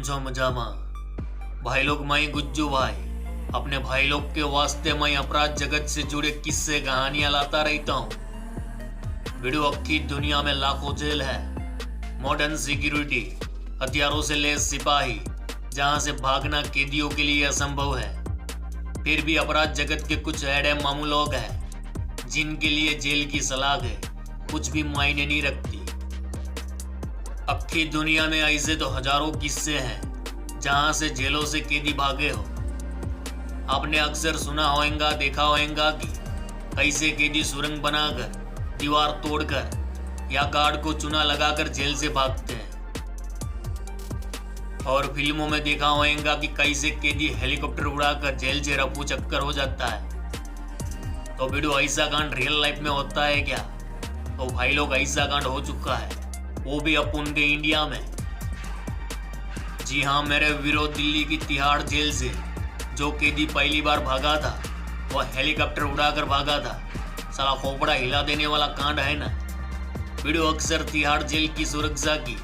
जो मजामा भाई लोग, मैं गुज्जू भाई अपने भाई लोग के वास्ते मैं अपराध जगत से जुड़े किस्से कहानियां लाता रहता हूँ। वीडियो अक्की दुनिया में लाखों जेल है, मॉडर्न सिक्योरिटी, हथियारों से लैस सिपाही, जहां से भागना कैदियों के लिए असंभव है। फिर भी अपराध जगत के कुछ ऐडे मामू लोग हैं जिनके लिए जेल की सलाखें कुछ भी मायने नहीं रखती। अक्की दुनिया में ऐसे तो हजारों किस्से हैं जहां से जेलों से कैदी भागे हो। आपने अक्सर सुना होगा, देखा होगा कि कैसे कैदी सुरंग बनाकर, दीवार तोड़कर या गार्ड को चुना लगाकर जेल से भागते हैं। और फिल्मों में देखा होगा कि कैसे कैदी हेलीकॉप्टर उड़ाकर जेल से रफू चक्कर हो जाता है। तो वीडियो ऐसा कांड रियल लाइफ में होता है क्या? तो भाई लोग, ऐसा कांड हो चुका है, वो भी अपन के इंडिया में। जी हाँ मेरे वीरो, दिल्ली की तिहाड़ जेल से जो कैदी पहली बार भागा था वह हेलीकॉप्टर उड़ाकर भागा था। साला खोपड़ा हिला देने वाला कांड है ना। वीडियो अक्सर तिहाड़ जेल की सुरक्षा की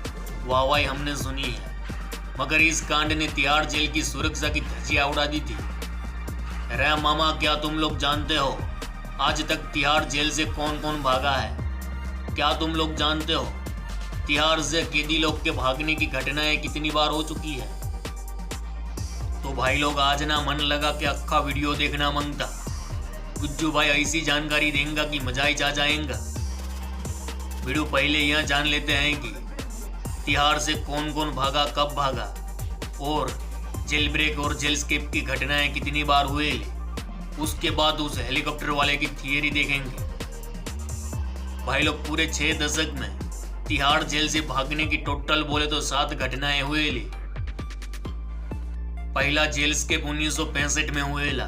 वाहवाही हमने सुनी है, मगर इस कांड ने तिहाड़ जेल की सुरक्षा की धज्जियां उड़ा दी थी। रे मामा, क्या तुम लोग जानते हो आज तक तिहाड़ जेल से कौन कौन भागा है? क्या तुम लोग जानते हो तिहाड़ से कैदी लोग के भागने की घटनाएं कितनी बार हो चुकी है? तो भाई लोग, आज ना मन लगा कि अक्खा वीडियो देखना मांगता। गुज्जू भाई ऐसी जानकारी देंगे कि मजा ही आ जाएगा। वीडियो पहले यह जान लेते हैं कि तिहाड़ से कौन कौन भागा, कब भागा, और जेल ब्रेक और जेल स्केप की घटनाएं कितनी बार हुए। उसके बाद उस हेलीकॉप्टर वाले की थियरी देखेंगे। भाई लोग, पूरे 6 दशक में तिहाड़ जेल से भागने की टोटल बोले तो 7 घटनाएं हुए ली। पहला जेल स्केप 1965 में हुएला,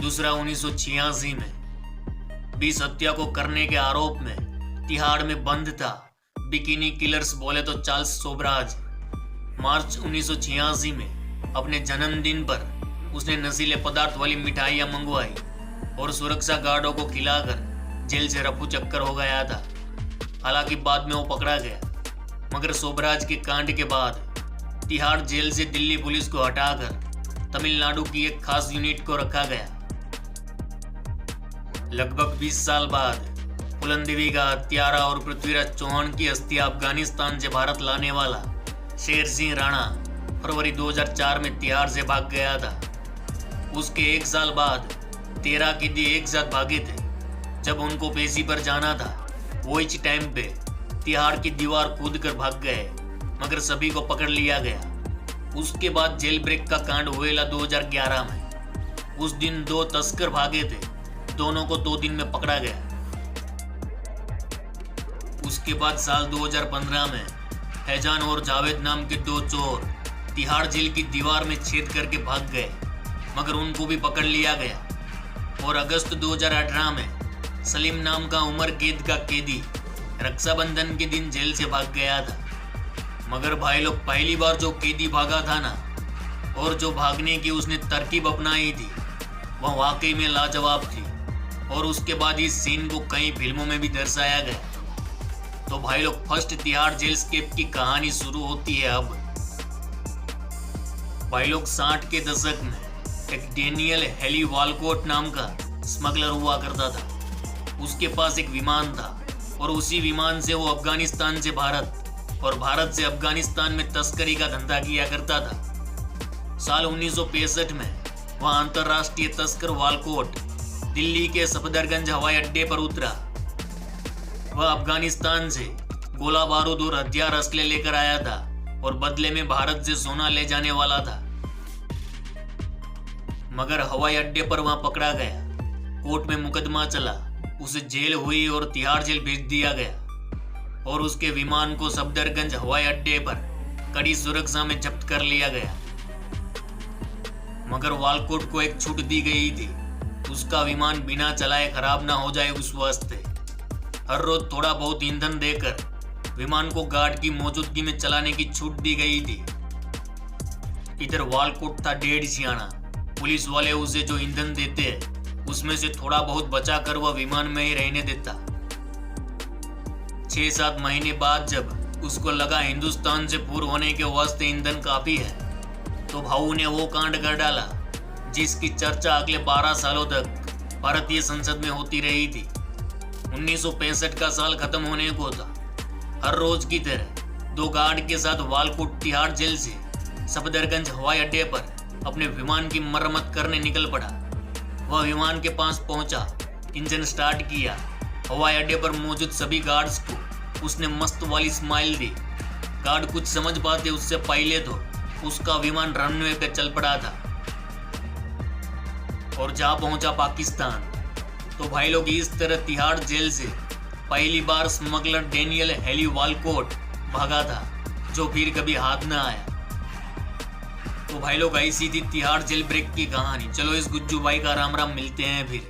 दूसरा 1986 में। 20 हत्या को करने के आरोप में तिहाड़ में बंद था बिकिनी किलर्स बोले तो चार्ल्स सोबराज। मार्च 1986 में अपने जन्मदिन पर उसने नशीले पदार्थ वाली मिठाइयां मंगवाई और सुरक्षा गार्डों को खिलाकर जेल से रफू चक्कर हो गया था। हालांकि बाद में वो पकड़ा गया, मगर सोबराज के कांड के बाद तिहाड़ जेल से दिल्ली पुलिस को हटाकर तमिलनाडु की एक खास यूनिट को रखा गया। लगभग 20 साल बाद फुलंदेवी का हत्यारा और पृथ्वीराज चौहान की अस्थियां अफगानिस्तान से भारत लाने वाला शेर सिंह राणा फरवरी 2004 में तिहाड़ से भाग गया था। उसके 1 साल बाद 13 कैदी एक साथ भागे थे। जब उनको पेशी पर जाना था, वो इस टाइम पे तिहाड़ की दीवार कूद कर भाग गए, मगर सभी को पकड़ लिया गया। उसके बाद जेल ब्रेक का कांड हुएला 2011 में। उस दिन 2 तस्कर भागे थे, दोनों को 2 दिन में पकड़ा गया। उसके बाद साल 2015 में हैजान और जावेद नाम के 2 चोर तिहाड़ जेल की दीवार में छेद करके भाग गए, मगर उनको भी पकड़ लिया गया। और अगस्त 2018 में सलीम नाम का उम्र कैद का कैदी रक्षाबंधन के दिन जेल से भाग गया था। मगर भाई लोग, पहली बार जो कैदी भागा था ना, और जो भागने की उसने तरकीब अपनाई थी, वह वाकई में लाजवाब थी। और उसके बाद इस सीन को कई फिल्मों में भी दर्शाया गया। तो भाई लोग, फर्स्ट तिहाड़ जेल स्केप की कहानी शुरू होती है अब। भाई लोग, 60 के दशक में एक डेनियल हेली वालकोट नाम का स्मगलर हुआ करता था। उसके पास एक विमान था और उसी विमान से वो अफगानिस्तान से भारत और भारत से अफगानिस्तान में तस्करी का धंधा किया करता था। साल 1965 में वह अंतर्राष्ट्रीय तस्कर वालकोट दिल्ली के सफदरगंज हवाई अड्डे पर उतरा। वह अफगानिस्तान से गोला बारूद और हथियार असले लेकर आया था और बदले में भारत से सोना ले जाने वाला था। मगर हवाई अड्डे पर वहां पकड़ा गया, कोर्ट में मुकदमा चला, उसे जेल हुई और तिहाड़ जेल भेज दिया गया और उसके विमान को सफदरगंज हवाई अड्डे पर कड़ी सुरक्षा में जब्त कर लिया गया। मगर वालकोट को एक छूट दी गई थी, उसका विमान बिना चलाए खराब ना हो जाए उस वास्ते हर रोज थोड़ा बहुत ईंधन देकर विमान को गार्ड की मौजूदगी में चलाने की छूट दी गई थी। इधर वालकोट था 1.5 सियाना। पुलिस वाले उसे जो ईंधन देते उसमें से थोड़ा बहुत बचाकर वह विमान में ही रहने देता। 6-7 महीने बाद जब उसको लगा हिंदुस्तान से पूर्व होने के वास्ते ईंधन काफी है, तो भाऊ ने वो कांड कर डाला जिसकी चर्चा अगले 12 सालों तक भारतीय संसद में होती रही थी। 1965 का साल खत्म होने को था। हर रोज की तरह 2 गार्ड के साथ वालकोट तिहाड़ जेल से सफदरगंज हवाई अड्डे पर अपने विमान की मरम्मत करने निकल पड़ा। वह विमान के पास पहुंचा, इंजन स्टार्ट किया। हवाई अड्डे पर मौजूद सभी गार्ड्स को उसने मस्त वाली स्माइल दी। गार्ड कुछ समझ पाते उससे पहले तो उसका विमान रनवे पे चल पड़ा था और जा पहुंचा पाकिस्तान। तो भाई लोग इस तरह तिहाड़ जेल से पहली बार स्मगलर डेनियल हेली वालकोट भागा था, जो फिर कभी हाथ न आया। तो भाई लोग ऐसी थी तिहाड़ जेल ब्रेक की कहानी। चलो इस गुज्जू भाई का राम राम, मिलते हैं फिर।